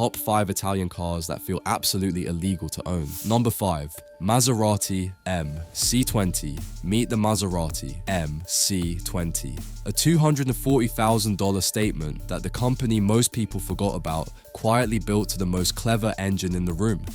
top 5 Italian cars that feel absolutely illegal to own. Number 5. Maserati MC20. Meet the Maserati MC20. A $240,000 statement that the company most people forgot about quietly built to the most clever engine in the room.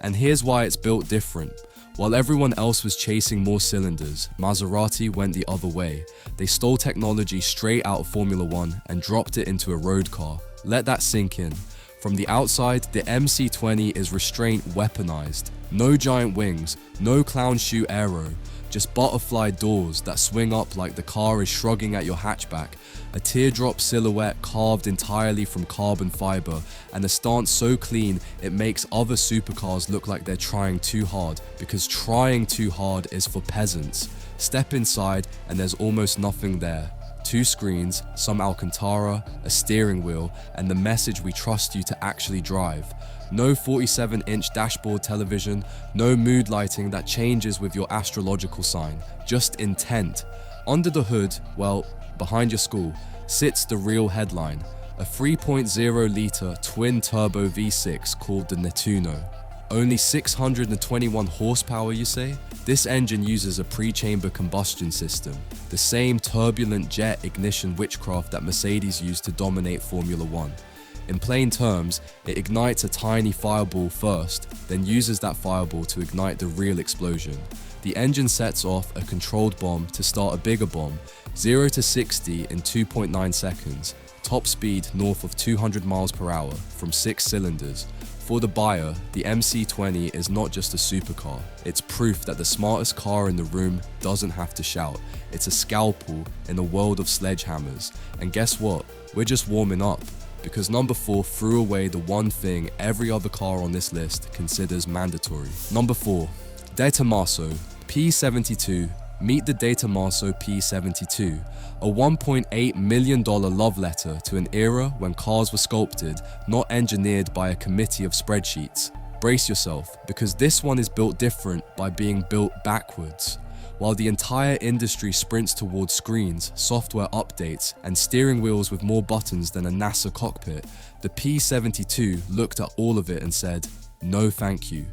And here's why it's built different. While everyone else was chasing more cylinders, Maserati went the other way. They stole technology straight out of Formula 1 and dropped it into a road car. Let that sink in. From the outside, the MC20 is restraint weaponized. No giant wings, no clown shoe aero, just butterfly doors that swing up like the car is shrugging at your hatchback, a teardrop silhouette carved entirely from carbon fiber, and a stance so clean it makes other supercars look like they're trying too hard, because trying too hard is for peasants. Step inside and there's almost nothing there. 2 screens, some Alcantara, a steering wheel, and the message we trust you to actually drive. No 47-inch dashboard television, no mood lighting that changes with your astrological sign, just intent. Under the hood, well, behind your skull, sits the real headline, a 3.0-litre twin-turbo V6 called the Nettuno. Only 621 horsepower, you say? This engine uses a pre-chamber combustion system, the same turbulent jet ignition witchcraft that Mercedes used to dominate Formula 1. In plain terms, it ignites a tiny fireball first, then uses that fireball to ignite the real explosion. The engine sets off a controlled bomb to start a bigger bomb, 0 to 60 in 2.9 seconds, top speed north of 200 miles per hour from 6 cylinders. For the buyer, the MC20 is not just a supercar, it's proof that the smartest car in the room doesn't have to shout. It's a scalpel in a world of sledgehammers. And guess what? We're just warming up, because number 4 threw away the one thing every other car on this list considers mandatory. Number 4. Tomaso P72. Meet the Tomaso P72, a $1.8 million love letter to an era when cars were sculpted, not engineered by a committee of spreadsheets. Brace yourself, because this one is built different by being built backwards. While the entire industry sprints towards screens, software updates, and steering wheels with more buttons than a NASA cockpit, the P72 looked at all of it and said, no thank you.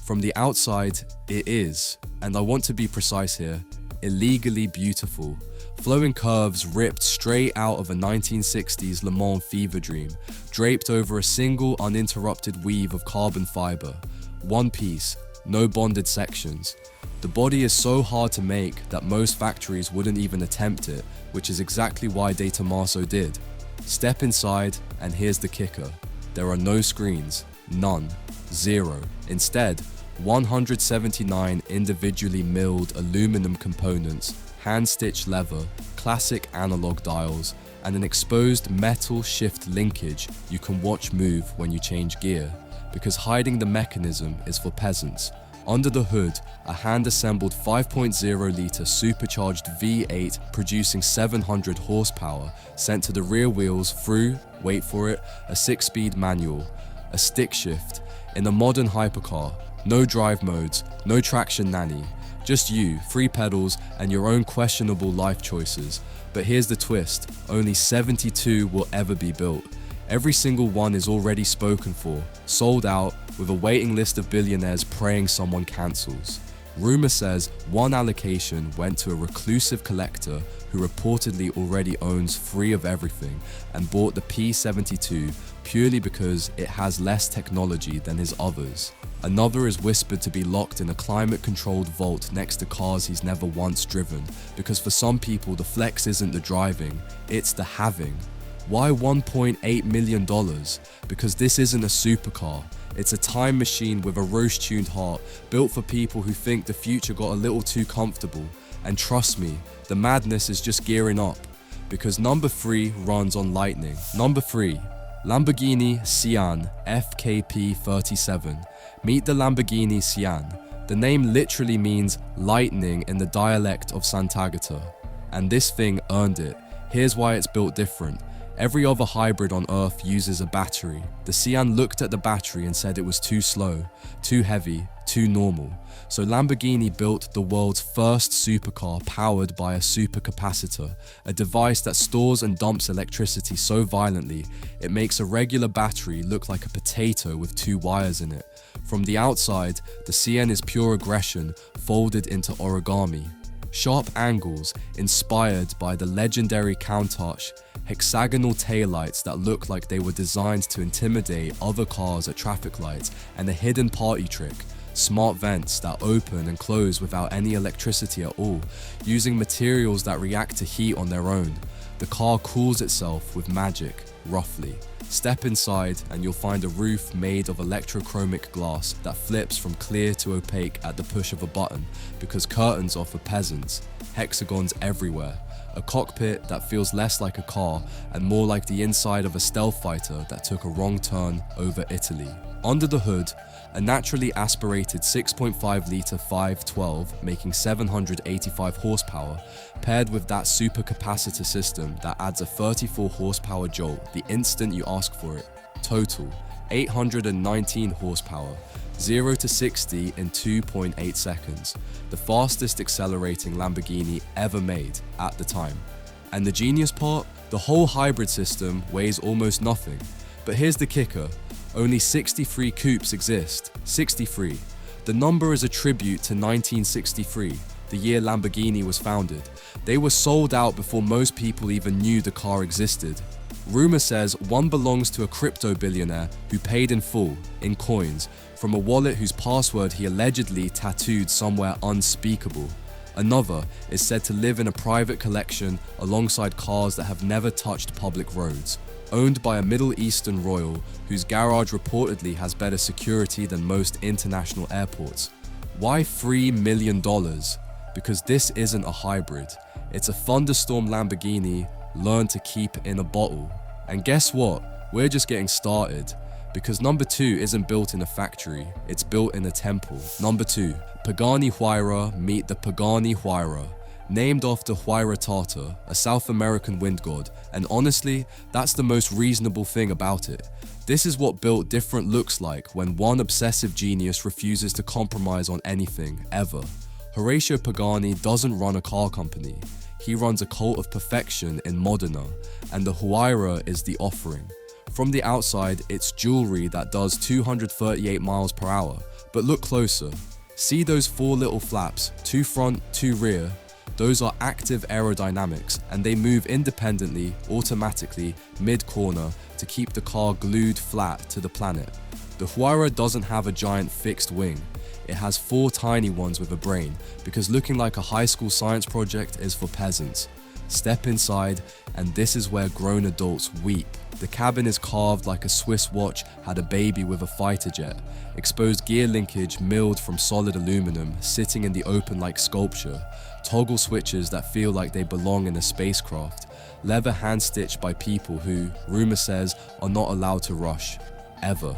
From the outside, it is, and I want to be precise here, illegally beautiful. Flowing curves ripped straight out of a 1960s Le Mans fever dream, draped over a single uninterrupted weave of carbon fiber. One piece, no bonded sections. The body is so hard to make that most factories wouldn't even attempt it, which is exactly why Tomaso did. Step inside, and here's the kicker. There are no screens, none, 0. Instead, 179 individually milled aluminum components, hand-stitched leather, classic analog dials, and an exposed metal shift linkage you can watch move when you change gear, because hiding the mechanism is for peasants. Under the hood, a hand-assembled 5.0-litre supercharged V8 producing 700 horsepower sent to the rear wheels through, wait for it, a 6-speed manual, a stick shift. In a modern hypercar, no drive modes, no traction nanny, just you, 3 pedals, and your own questionable life choices. But here's the twist, only 72 will ever be built. Every single one is already spoken for, sold out, with a waiting list of billionaires praying someone cancels. Rumor says one allocation went to a reclusive collector who reportedly already owns 3 of everything and bought the P72 purely because it has less technology than his others. Another is whispered to be locked in a climate-controlled vault next to cars he's never once driven, because for some people the flex isn't the driving, it's the having. Why $1.8 million? Because this isn't a supercar. It's a time machine with a rose-tuned heart, built for people who think the future got a little too comfortable. And trust me, the madness is just gearing up, because number 3 runs on lightning. Number 3. Lamborghini Sián FKP 37. Meet the Lamborghini Sián. The name literally means lightning in the dialect of Sant'Agata. And this thing earned it. Here's why it's built different. Every other hybrid on Earth uses a battery. The Sián looked at the battery and said it was too slow, too heavy, too normal. So Lamborghini built the world's first supercar powered by a supercapacitor, a device that stores and dumps electricity so violently it makes a regular battery look like a potato with 2 wires in it. From the outside, the Sián is pure aggression folded into origami. Sharp angles inspired by the legendary Countach, hexagonal taillights that look like they were designed to intimidate other cars at traffic lights, and a hidden party trick, smart vents that open and close without any electricity at all, using materials that react to heat on their own. The car cools itself with magic, roughly. Step inside and you'll find a roof made of electrochromic glass that flips from clear to opaque at the push of a button, because curtains are for peasants. Hexagons everywhere. A cockpit that feels less like a car and more like the inside of a stealth fighter that took a wrong turn over Italy. Under the hood, a naturally aspirated 6.5-litre 512 making 785 horsepower, paired with that supercapacitor system that adds a 34 horsepower jolt the instant you ask for it. Total, 819 horsepower, 0 to 60 in 2.8 seconds, the fastest accelerating Lamborghini ever made at the time. And the genius part? The whole hybrid system weighs almost nothing. But here's the kicker. Only 63 coupes exist. 63. The number is a tribute to 1963, the year Lamborghini was founded. They were sold out before most people even knew the car existed. Rumor says one belongs to a crypto billionaire who paid in full, in coins, from a wallet whose password he allegedly tattooed somewhere unspeakable. Another is said to live in a private collection alongside cars that have never touched public roads, owned by a Middle Eastern royal whose garage reportedly has better security than most international airports. Why $3 million? Because this isn't a hybrid. It's a thunderstorm Lamborghini learned to keep in a bottle. And guess what? We're just getting started. Because number 2 isn't built in a factory, it's built in a temple. Number 2, Pagani Huayra meet the Pagani Huayra. Named after Huayra Tata, a South American wind god, and honestly, that's the most reasonable thing about it. This is what built different looks like when one obsessive genius refuses to compromise on anything, ever. Horatio Pagani doesn't run a car company. He runs a cult of perfection in Modena, and the Huayra is the offering. From the outside, it's jewelry that does 238 miles per hour, but look closer. See those 4 little flaps, 2 front, 2 rear? Those are active aerodynamics, and they move independently, automatically, mid-corner to keep the car glued flat to the planet. The Huayra doesn't have a giant fixed wing. It has 4 tiny ones with a brain, because looking like a high school science project is for peasants. Step inside, and this is where grown adults weep. The cabin is carved like a Swiss watch had a baby with a fighter jet. Exposed gear linkage milled from solid aluminum, sitting in the open like sculpture. Toggle switches that feel like they belong in a spacecraft. Leather hand-stitched by people who, rumor says, are not allowed to rush. Ever.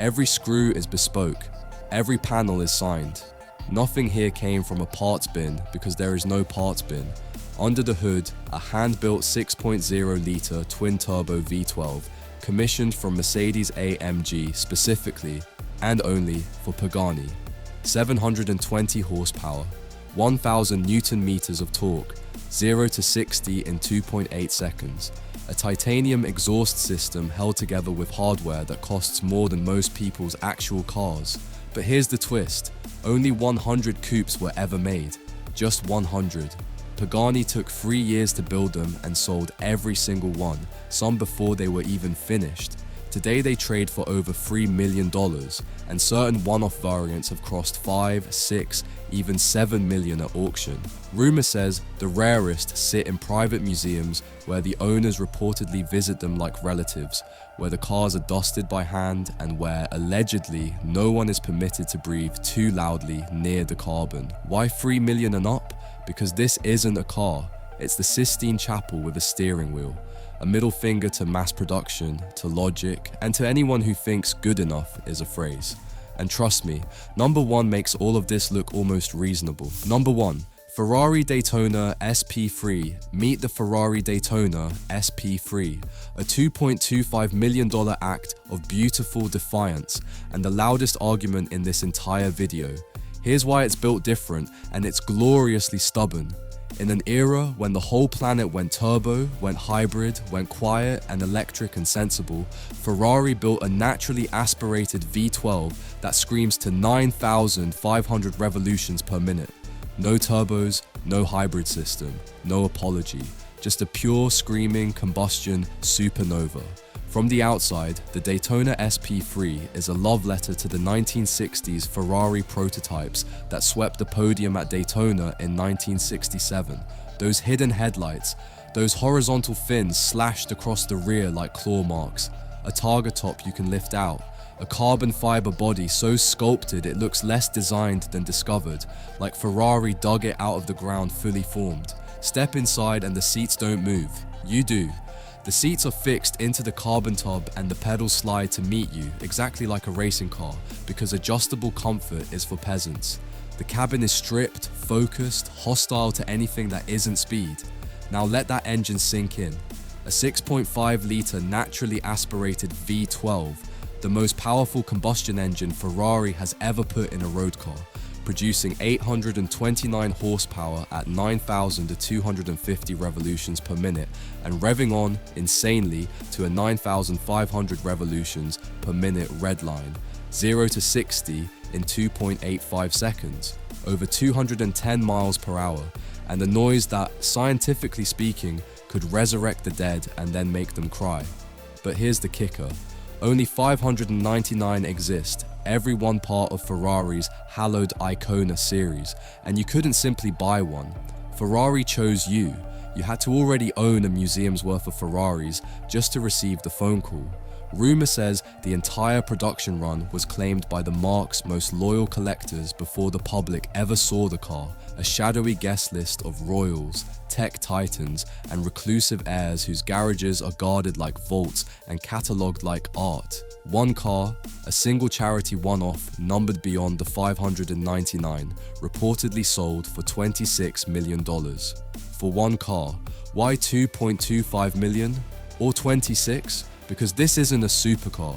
Every screw is bespoke. Every panel is signed. Nothing here came from a parts bin because there is no parts bin. Under the hood, a hand-built 6.0-litre twin-turbo V12, commissioned from Mercedes-AMG specifically and only for Pagani. 720 horsepower, 1,000 Newton-meters of torque, 0 to 60 in 2.8 seconds. A titanium exhaust system held together with hardware that costs more than most people's actual cars. But here's the twist, only 100 coupes were ever made, just 100. Pagani took 3 years to build them and sold every single one, some before they were even finished. Today they trade for over $3 million, and certain one-off variants have crossed 5, 6, even 7 million at auction. Rumor says the rarest sit in private museums where the owners reportedly visit them like relatives, where the cars are dusted by hand and where, allegedly, no one is permitted to breathe too loudly near the carbon. Why 3 million and up? Because this isn't a car, it's the Sistine Chapel with a steering wheel. A middle finger to mass production, to logic, and to anyone who thinks good enough is a phrase. And trust me, number 1 makes all of this look almost reasonable. Number 1, Ferrari Daytona SP3 meet the Ferrari Daytona SP3, a $2.25 million act of beautiful defiance and the loudest argument in this entire video. Here's why it's built different and it's gloriously stubborn. In an era when the whole planet went turbo, went hybrid, went quiet and electric and sensible, Ferrari built a naturally aspirated V12 that screams to 9,500 revolutions per minute. No turbos, no hybrid system, no apology, just a pure screaming combustion supernova. From the outside, the Daytona SP3 is a love letter to the 1960s Ferrari prototypes that swept the podium at Daytona in 1967. Those hidden headlights, those horizontal fins slashed across the rear like claw marks, a targa top you can lift out, a carbon fiber body so sculpted it looks less designed than discovered, like Ferrari dug it out of the ground fully formed. Step inside and the seats don't move. You do. The seats are fixed into the carbon tub and the pedals slide to meet you, exactly like a racing car, because adjustable comfort is for peasants. The cabin is stripped, focused, hostile to anything that isn't speed. Now let that engine sink in. A 6.5 litre naturally aspirated V12, the most powerful combustion engine Ferrari has ever put in a road car, producing 829 horsepower at 9,250 revolutions per minute and revving on insanely to a 9,500 revolutions per minute red line, 0 to 60 in 2.85 seconds, over 210 miles per hour, and a noise that, scientifically speaking, could resurrect the dead and then make them cry. But here's the kicker. Only 599 exist, every one part of Ferrari's hallowed Icona series, and you couldn't simply buy one. Ferrari chose you. You had to already own a museum's worth of Ferraris just to receive the phone call. Rumor says the entire production run was claimed by the marque's most loyal collectors before the public ever saw the car, a shadowy guest list of royals, tech titans, and reclusive heirs whose garages are guarded like vaults and catalogued like art. One car, a single charity one-off numbered beyond the 599, reportedly sold for $26 million. For one car, why 2.25 million? Or 26? Because this isn't a supercar.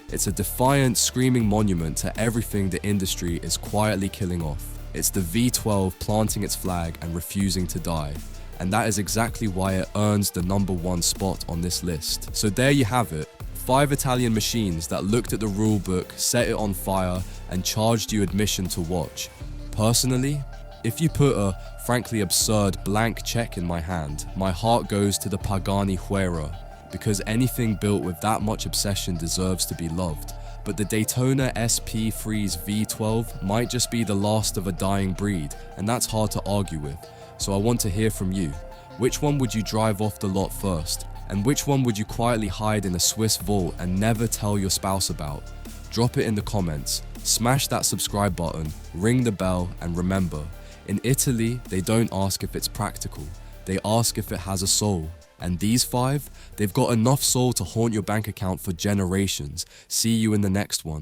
It's a defiant, screaming monument to everything the industry is quietly killing off. It's the V12 planting its flag and refusing to die. And that is exactly why it earns the #1 spot on this list. So there you have it. 5 Italian machines that looked at the rule book, set it on fire, and charged you admission to watch. Personally, if you put a, frankly absurd, blank check in my hand, my heart goes to the Pagani Huayra, because anything built with that much obsession deserves to be loved. But the Daytona SP3's V12 might just be the last of a dying breed, and that's hard to argue with. So I want to hear from you. Which one would you drive off the lot first? And which one would you quietly hide in a Swiss vault and never tell your spouse about? Drop it in the comments, smash that subscribe button, ring the bell, and remember, in Italy, they don't ask if it's practical, they ask if it has a soul. And these 5, they've got enough soul to haunt your bank account for generations. See you in the next one.